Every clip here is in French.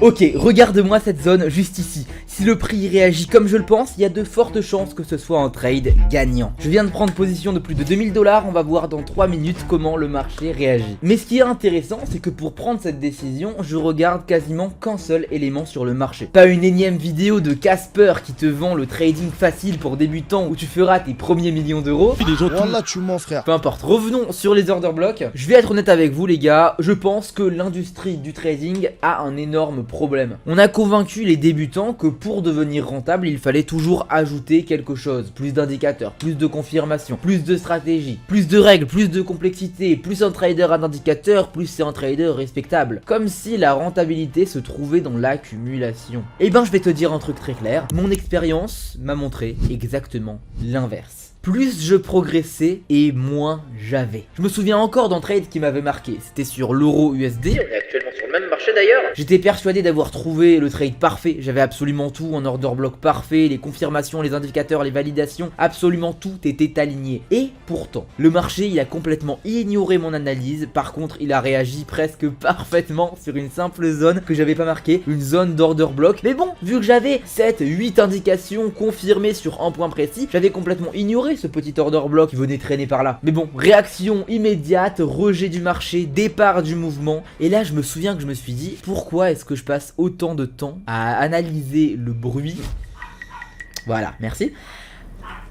Ok, regarde-moi cette zone juste ici. Si le prix réagit comme je le pense, il y a de fortes chances que ce soit un trade gagnant. Je viens de prendre position de plus de 2000 $, on va voir dans 3 minutes comment le marché réagit. Mais ce qui est intéressant, c'est que pour prendre cette décision, je regarde quasiment qu'un seul élément sur le marché. Pas une énième vidéo de Casper qui te vend le trading facile pour débutants où tu feras tes premiers millions d'euros. Voilà, tu mens, frère. Peu importe, revenons sur les order blocks. Je vais être honnête avec vous les gars, je pense que l'industrie du trading a un énorme problème. On a convaincu les débutants que pour devenir rentable, il fallait toujours ajouter quelque chose. Plus d'indicateurs, plus de confirmations, plus de stratégie, plus de règles, plus de complexité. Plus un trader a d'indicateurs, plus c'est un trader respectable. Comme si la rentabilité se trouvait dans l'accumulation. Et ben je vais te dire un truc très clair, mon expérience m'a montré exactement l'inverse. Plus je progressais et moins j'avais. Je me souviens encore d'un trade qui m'avait marqué, c'était sur l'euro USD. On est actuellement sur le même marché d'ailleurs. J'étais persuadé d'avoir trouvé le trade parfait, j'avais absolument tout, un order block parfait, les confirmations, les indicateurs, les validations, absolument tout était aligné. Et pourtant, le marché il a complètement ignoré mon analyse, par contre il a réagi presque parfaitement sur une simple zone que j'avais pas marquée, une zone d'order block. Mais bon, vu que j'avais 7-8 indications confirmées sur un point précis, j'avais complètement ignoré ce petit order block qui venait traîner par là. Mais bon, réaction immédiate, rejet du marché, départ du mouvement. Et là je me souviens que je me suis dit, pourquoi est-ce que je passe autant de temps à analyser le bruit? Voilà, merci.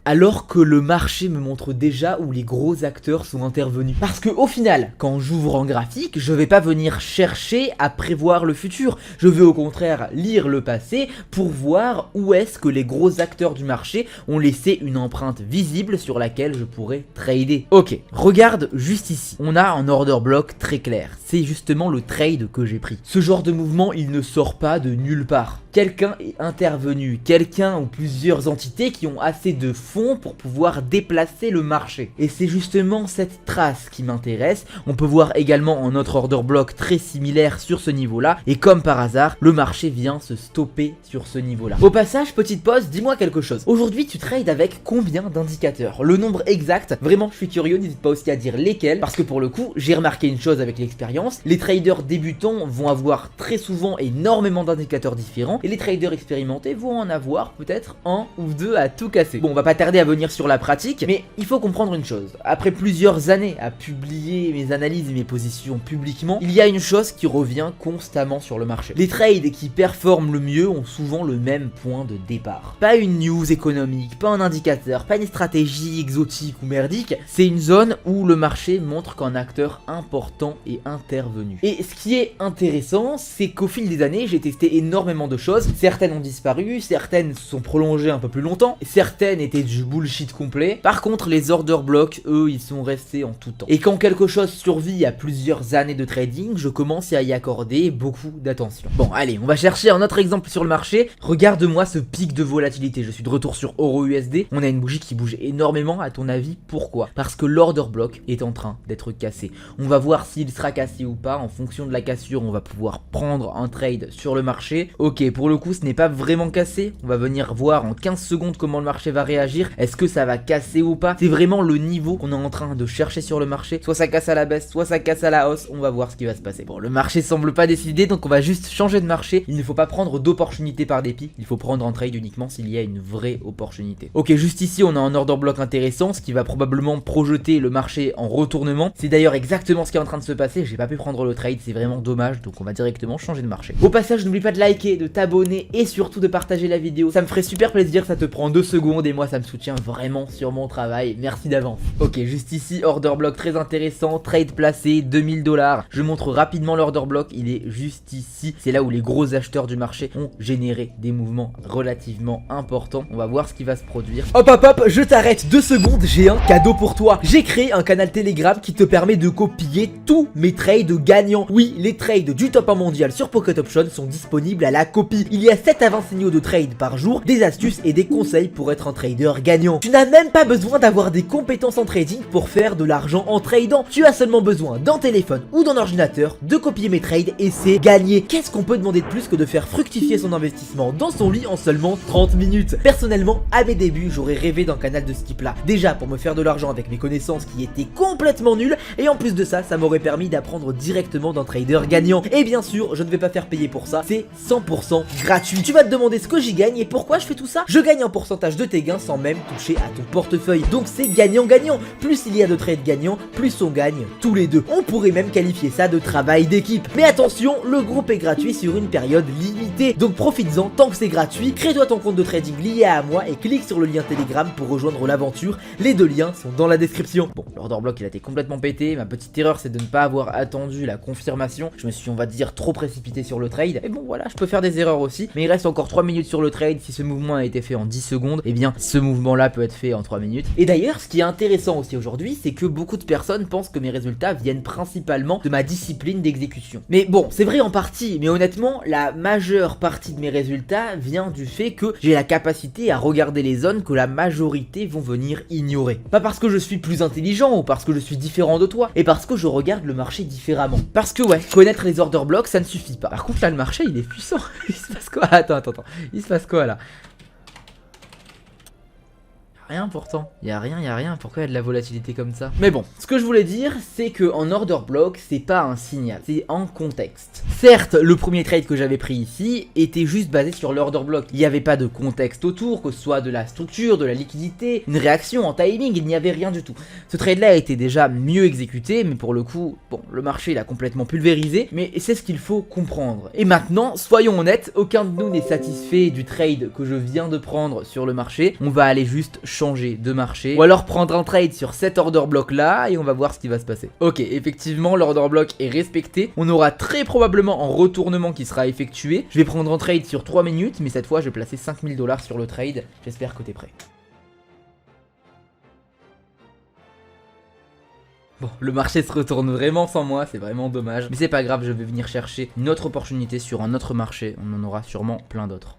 Alors que le marché me montre déjà où les gros acteurs sont intervenus. Parce que au final, quand j'ouvre en graphique, je vais pas venir chercher à prévoir le futur. Je vais au contraire lire le passé pour voir où est-ce que les gros acteurs du marché ont laissé une empreinte visible sur laquelle je pourrais trader. Ok, regarde juste ici. On a un order block très clair. C'est justement le trade que j'ai pris. Ce genre de mouvement, il ne sort pas de nulle part. Quelqu'un est intervenu, quelqu'un ou plusieurs entités qui ont assez de fonds pour pouvoir déplacer le marché. Et c'est justement cette trace qui m'intéresse. On peut voir également un autre order block très similaire sur ce niveau-là. Et comme par hasard, le marché vient se stopper sur ce niveau-là. Au passage, petite pause, dis-moi quelque chose. Aujourd'hui, tu trades avec combien d'indicateurs? Le nombre exact, vraiment, je suis curieux, n'hésite pas aussi à dire lesquels. Parce que pour le coup, j'ai remarqué une chose avec l'expérience. Les traders débutants vont avoir très souvent énormément d'indicateurs différents. Et les traders expérimentés vont en avoir peut-être un ou deux à tout casser. Bon, on va pas tarder à venir sur la pratique, mais il faut comprendre une chose. Après plusieurs années à publier mes analyses et mes positions publiquement, il y a une chose qui revient constamment sur le marché. Les trades qui performent le mieux ont souvent le même point de départ. Pas une news économique, pas un indicateur, pas une stratégie exotique ou merdique, c'est une zone où le marché montre qu'un acteur important est intervenu. Et ce qui est intéressant, c'est qu'au fil des années, j'ai testé énormément de choses. Certaines ont disparu, certaines se sont prolongées un peu plus longtemps, certaines étaient du bullshit complet. Par contre, les order blocks, eux, ils sont restés en tout temps. Et quand quelque chose survit à plusieurs années de trading, je commence à y accorder beaucoup d'attention. Bon, allez, on va chercher un autre exemple sur le marché. Regarde-moi ce pic de volatilité. Je suis de retour sur Euro USD. On a une bougie qui bouge énormément. À ton avis, pourquoi? Parce que l'order block est en train d'être cassé. On va voir s'il sera cassé ou pas. En fonction de la cassure, on va pouvoir prendre un trade sur le marché. Ok, pour le coup, ce n'est pas vraiment cassé. On va venir voir en 15 secondes comment le marché va réagir. Est-ce que ça va casser ou pas? C'est vraiment le niveau qu'on est en train de chercher sur le marché. Soit ça casse à la baisse, soit ça casse à la hausse. On va voir ce qui va se passer. Bon, le marché semble pas décidé, donc on va juste changer de marché. Il ne faut pas prendre d'opportunité par dépit. Il faut prendre un trade uniquement s'il y a une vraie opportunité. Ok, juste ici, on a un order block intéressant, ce qui va probablement projeter le marché en retournement. C'est d'ailleurs exactement ce qui est en train de se passer. J'ai pas pu prendre le trade, c'est vraiment dommage. Donc on va directement changer de marché. Au passage, n'oublie pas de liker, de t'abonner et surtout de partager la vidéo. Ça me ferait super plaisir, ça te prend 2 secondes et moi ça me soutient vraiment sur mon travail. Merci d'avance. Ok, juste ici, order block très intéressant, trade placé, 2000 $. Je montre rapidement l'order block, il est juste ici. C'est là où les gros acheteurs du marché ont généré des mouvements relativement importants. On va voir ce qui va se produire. Hop hop hop, je t'arrête 2 secondes, j'ai un cadeau pour toi. J'ai créé un canal Telegram qui te permet de copier tous mes trades gagnants. Oui, les trades du top 1 mondial sur Pocket Option sont disponibles à la copie. suffit. Il y a 7 à 20 signaux de trade par jour, des astuces et des conseils pour être un trader gagnant. Tu n'as même pas besoin d'avoir des compétences en trading pour faire de l'argent en tradant. Tu as seulement besoin d'un téléphone ou d'un ordinateur, de copier mes trades et c'est gagné. Qu'est-ce qu'on peut demander de plus que de faire fructifier son investissement dans son lit en seulement 30 minutes? Personnellement, à mes débuts, j'aurais rêvé d'un canal de ce type là. Déjà pour me faire de l'argent avec mes connaissances qui étaient complètement nulles, et en plus de ça, ça m'aurait permis d'apprendre directement d'un trader gagnant. Et bien sûr, je ne vais pas faire payer pour ça, c'est 100% gratuit. Tu vas te demander ce que j'y gagne et pourquoi je fais tout ça? Je gagne un pourcentage de tes gains sans même toucher à ton portefeuille. Donc c'est gagnant-gagnant. Plus il y a de trades gagnants, plus on gagne tous les deux. On pourrait même qualifier ça de travail d'équipe. Mais attention, le groupe est gratuit sur une période limitée. Donc profites-en tant que c'est gratuit. Crée-toi ton compte de trading lié à moi et clique sur le lien Telegram pour rejoindre l'aventure. Les deux liens sont dans la description. Bon, l'order block il a été complètement pété. Ma petite erreur c'est de ne pas avoir attendu la confirmation. Je me suis, on va dire, trop précipité sur le trade. Et bon voilà, je peux faire des erreurs aussi. Mais il reste encore 3 minutes sur le trade. Si ce mouvement a été fait en 10 secondes, eh bien ce mouvement là peut être fait en 3 minutes. Et d'ailleurs, ce qui est intéressant aussi aujourd'hui, c'est que beaucoup de personnes pensent que mes résultats viennent principalement de ma discipline d'exécution. Mais bon, c'est vrai en partie, mais honnêtement, la majeure partie de mes résultats vient du fait que j'ai la capacité à regarder les zones que la majorité vont venir ignorer. Pas parce que je suis plus intelligent ou parce que je suis différent de toi, et parce que je regarde le marché différemment. Parce que ouais, connaître les order blocks, ça ne suffit pas. Par contre là, le marché, il est puissant. Il se passe quoi? Attends. Il se passe quoi là? Rien pourtant, y a rien, pourquoi y a de la volatilité comme ça? Mais bon, ce que je voulais dire, c'est que en order block, c'est pas un signal, c'est en contexte. Certes, le premier trade que j'avais pris ici était juste basé sur l'order block. Il n'y avait pas de contexte autour, que ce soit de la structure, de la liquidité, une réaction en timing, il n'y avait rien du tout. Ce trade-là était déjà mieux exécuté, mais pour le coup, bon, le marché il a complètement pulvérisé, mais c'est ce qu'il faut comprendre. Et maintenant, soyons honnêtes, aucun de nous n'est satisfait du trade que je viens de prendre sur le marché. On va aller juste changer de marché, ou alors prendre un trade sur cet order block là et on va voir ce qui va se passer. Ok, effectivement l'order block est respecté, on aura très probablement un retournement qui sera effectué. Je vais prendre un trade sur 3 minutes, mais cette fois je vais placer 5000 $ sur le trade. J'espère que t'es prêt. Bon, le marché se retourne vraiment sans moi, c'est vraiment dommage, mais c'est pas grave, je vais venir chercher une autre opportunité sur un autre marché, on en aura sûrement plein d'autres.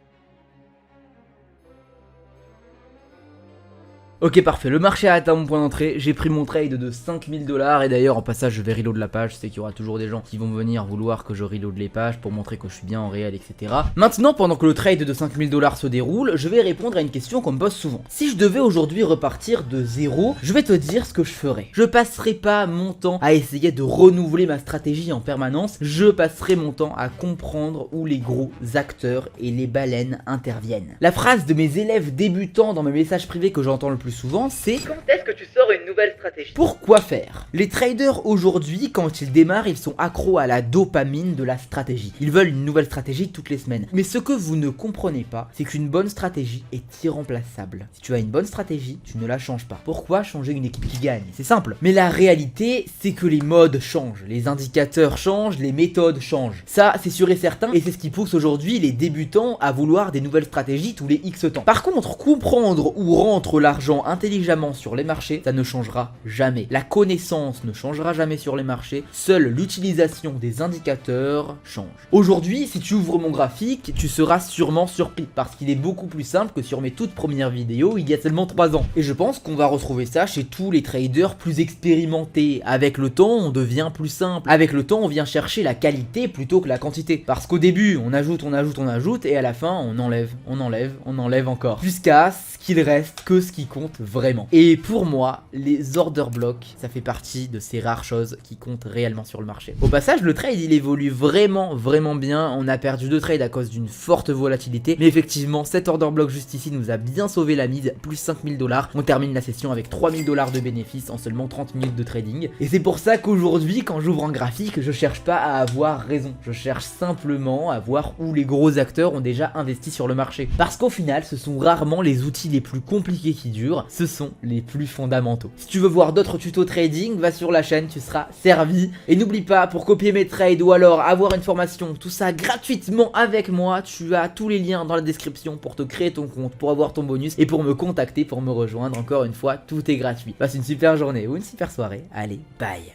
Ok parfait, le marché a atteint mon point d'entrée, j'ai pris mon trade de 5000 $ et d'ailleurs en passage je vais reload la page, je sais qu'il y aura toujours des gens qui vont venir vouloir que je reload les pages pour montrer que je suis bien en réel, etc. Maintenant, pendant que le trade de 5000 $ se déroule, je vais répondre à une question qu'on me pose souvent. Si je devais aujourd'hui repartir de zéro, je vais te dire ce que je ferais. Je passerai pas mon temps à essayer de renouveler ma stratégie en permanence, je passerai mon temps à comprendre où les gros acteurs et les baleines interviennent. La phrase de mes élèves débutants dans mes messages privés que j'entends le plus souvent, c'est: quand est-ce que tu sors une nouvelle stratégie? Pourquoi faire? Les traders aujourd'hui, quand ils démarrent, ils sont accros à la dopamine de la stratégie. Ils veulent une nouvelle stratégie toutes les semaines. Mais ce que vous ne comprenez pas, c'est qu'une bonne stratégie est irremplaçable. Si tu as une bonne stratégie, tu ne la changes pas. Pourquoi changer une équipe qui gagne? C'est simple. Mais la réalité, c'est que les modes changent, les indicateurs changent, les méthodes changent. Ça, c'est sûr et certain, et c'est ce qui pousse aujourd'hui les débutants à vouloir des nouvelles stratégies tous les X temps. Par contre, comprendre où rentre l'argent intelligemment sur les marchés, ça ne changera jamais. La connaissance ne changera jamais sur les marchés, seule l'utilisation des indicateurs change. Aujourd'hui, si tu ouvres mon graphique, tu seras sûrement surpris, parce qu'il est beaucoup plus simple que sur mes toutes premières vidéos il y a seulement 3 ans. Et je pense qu'on va retrouver ça chez tous les traders plus expérimentés. Avec le temps, on devient plus simple. Avec le temps, on vient chercher la qualité plutôt que la quantité. Parce qu'au début, on ajoute, et à la fin, on enlève encore. Jusqu'à ce qu'il reste que ce qui compte vraiment. Et pour moi, les order blocks, ça fait partie de ces rares choses qui comptent réellement sur le marché. Au passage, le trade, il évolue vraiment bien. On a perdu 2 trades à cause d'une forte volatilité. Mais effectivement, cet order block juste ici nous a bien sauvé la mise, plus 5000 $. On termine la session avec 3000 $ de bénéfices en seulement 30 minutes de trading. Et c'est pour ça qu'aujourd'hui, quand j'ouvre un graphique, je cherche pas à avoir raison. Je cherche simplement à voir où les gros acteurs ont déjà investi sur le marché. Parce qu'au final, ce sont rarement les outils les plus compliqués qui durent, ce sont les plus fondamentaux. Si tu veux voir d'autres tutos trading, va sur la chaîne, tu seras servi. Et n'oublie pas, pour copier mes trades ou alors avoir une formation, tout ça gratuitement avec moi, tu as tous les liens dans la description pour te créer ton compte, pour avoir ton bonus et pour me contacter, pour me rejoindre. Encore une fois, tout est gratuit. Passe une super journée ou une super soirée. Allez, bye.